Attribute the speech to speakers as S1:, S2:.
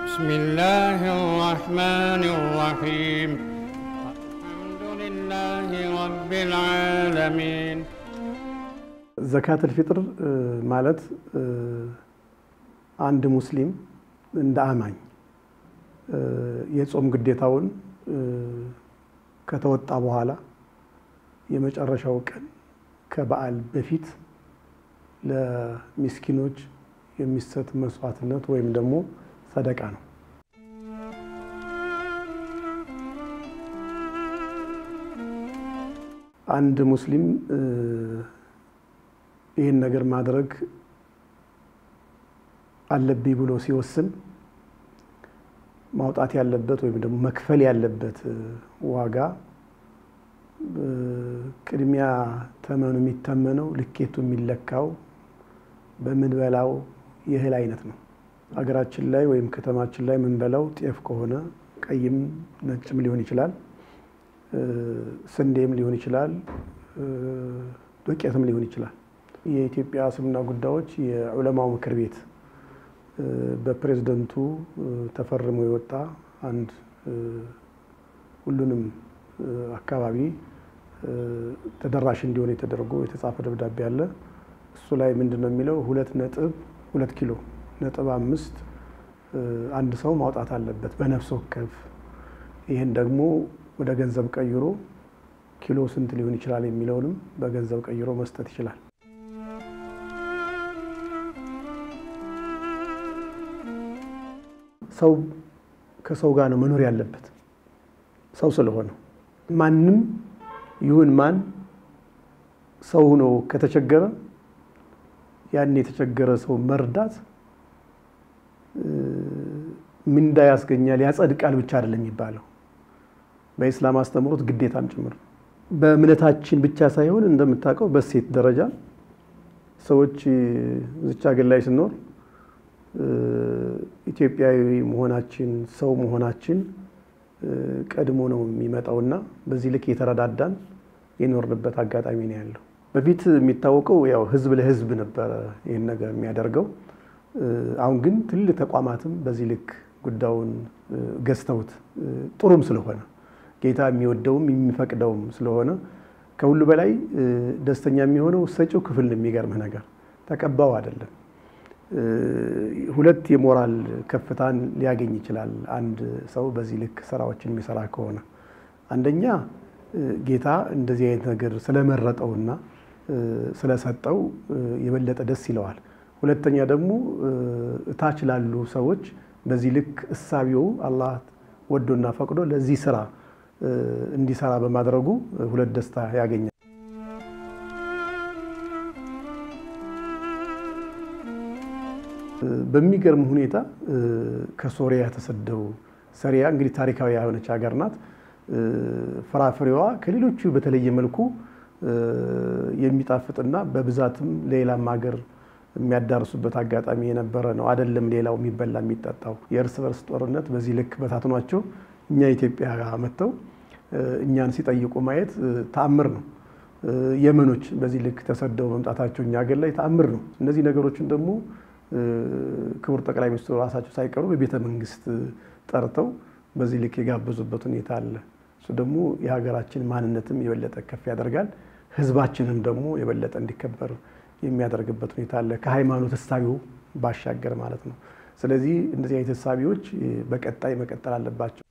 S1: بسم الله الرحمن الرحيم الحمد لله رب العالمين
S2: زكاة الفطر مالت عند مسلم عند آمن يصوم قديتاون ከተወጣ በኋላ የመጨረሻው ቀን ከበዓል በፊት ለሚስኪኖች የሚሰጥ መስዋዕትነት ወይም ደግሞ ሰደቃ ነው። አንድ ሙስሊም ይሄን ነገር ማድረግ አለብኝ ብሎ ሲወስን ማውጣት ያለበት ወይም ደግሞ መክፈል ያለበት ዋጋ ቅድሚያ ተመኑ የሚተመነው ልኬቱ የሚለካው በምንበላው የእህል አይነት ነው። አገራችን ላይ ወይም ከተማችን ላይ ምንበላው ጤፍ ከሆነ ቀይም ነጭም ሊሆን ይችላል፣ ስንዴም ሊሆን ይችላል፣ ዱቄትም ሊሆን ይችላል። የኢትዮጵያ እስልምና ጉዳዮች የዑለማው ምክር ቤት በፕሬዝዳንቱ ተፈርሞ የወጣ አንድ ሁሉንም አካባቢ ተደራሽ እንዲሆን የተደረገ የተጻፈ ደብዳቤ አለ። እሱ ላይ ምንድነው የሚለው 2.2 ኪሎ ነጥብ 5 አንድ ሰው ማውጣት አለበት በነፍስ ወከፍ። ይሄን ደግሞ ወደ ገንዘብ ቀይሮ ኪሎ ስንት ሊሆን ይችላል የሚለውንም በገንዘብ ቀይሮ መስጠት ይችላል። ሰው ከሰው ጋር ነው መኖር ያለበት። ሰው ስለሆነ ማንንም ይሁን ማን ሰው ነው ከተቸገረ ያን የተቸገረ ሰው መርዳት ምንዳ ያስገኛል ያጸድቃል ብቻ አይደለም የሚባለው፣ በእስላም አስተምሮት ግዴታም ጭምር። በእምነታችን ብቻ ሳይሆን እንደምታውቀው በሴት ደረጃ ሰዎች እዚች ሀገር ላይ ስንኖር ኢትዮጵያዊ መሆናችን ሰው መሆናችን ቀድሞ ነው የሚመጣውና በዚህ ልክ የተረዳዳን የኖርንበት አጋጣሚ ነው ያለው። በፊት የሚታወቀው ያው ህዝብ ለህዝብ ነበር ይሄን ነገር የሚያደርገው። አሁን ግን ትልልቅ ተቋማትም በዚህ ልክ ጉዳዩን ገዝተውት ጥሩም ስለሆነ ጌታ የሚወደውም የሚፈቅደውም ስለሆነ ከሁሉ በላይ ደስተኛ የሚሆነው ሰጪው ክፍል ነው። የሚገርም ነገር ተቀባው አይደለም። ሁለት የሞራል ከፍታን ሊያገኝ ይችላል አንድ ሰው በዚህ ልክ ስራዎችን የሚሰራ ከሆነ። አንደኛ ጌታ እንደዚህ አይነት ነገር ስለመረጠውና ስለሰጠው የበለጠ ደስ ይለዋል። ሁለተኛ ደግሞ ታች ላሉ ሰዎች በዚህ ልክ እሳቢው አላህ ወዶና ፈቅዶ ለዚህ ስራ እንዲሰራ በማድረጉ ሁለት ደስታ ያገኛል። በሚገርም ሁኔታ ከሶሪያ ተሰደው ሶሪያ እንግዲህ ታሪካዊ የሆነች ሀገር ናት። ፍራፍሬዋ ከሌሎቹ በተለየ መልኩ የሚጣፍጥና በብዛትም ሌላም ሀገር የሚያዳርሱበት አጋጣሚ የነበረ ነው። አይደለም ሌላው የሚበላ የሚጠጣው የእርስ በርስ ጦርነት በዚህ ልክ በታትኗቸው እኛ ኢትዮጵያ መተው እኛን ሲጠይቁ ማየት ተአምር ነው። የመኖች በዚህ ልክ ተሰደው መምጣታቸው እኛ ሀገር ላይ ተአምር ነው። እነዚህ ነገሮችን ደግሞ ክቡር ጠቅላይ ሚኒስትሩ ራሳቸው ሳይቀሩ በቤተ መንግስት ጠርተው በዚህ ልክ የጋበዙበት ሁኔታ አለ። እሱ ደግሞ የሀገራችን ማንነትም የበለጠ ከፍ ያደርጋል፣ ህዝባችንም ደግሞ የበለጠ እንዲከበር የሚያደርግበት ሁኔታ አለ፣ ከሃይማኖት እሳቢው ባሻገር ማለት ነው። ስለዚህ እንደዚህ አይነት እሳቢዎች በቀጣይ መቀጠል አለባቸው።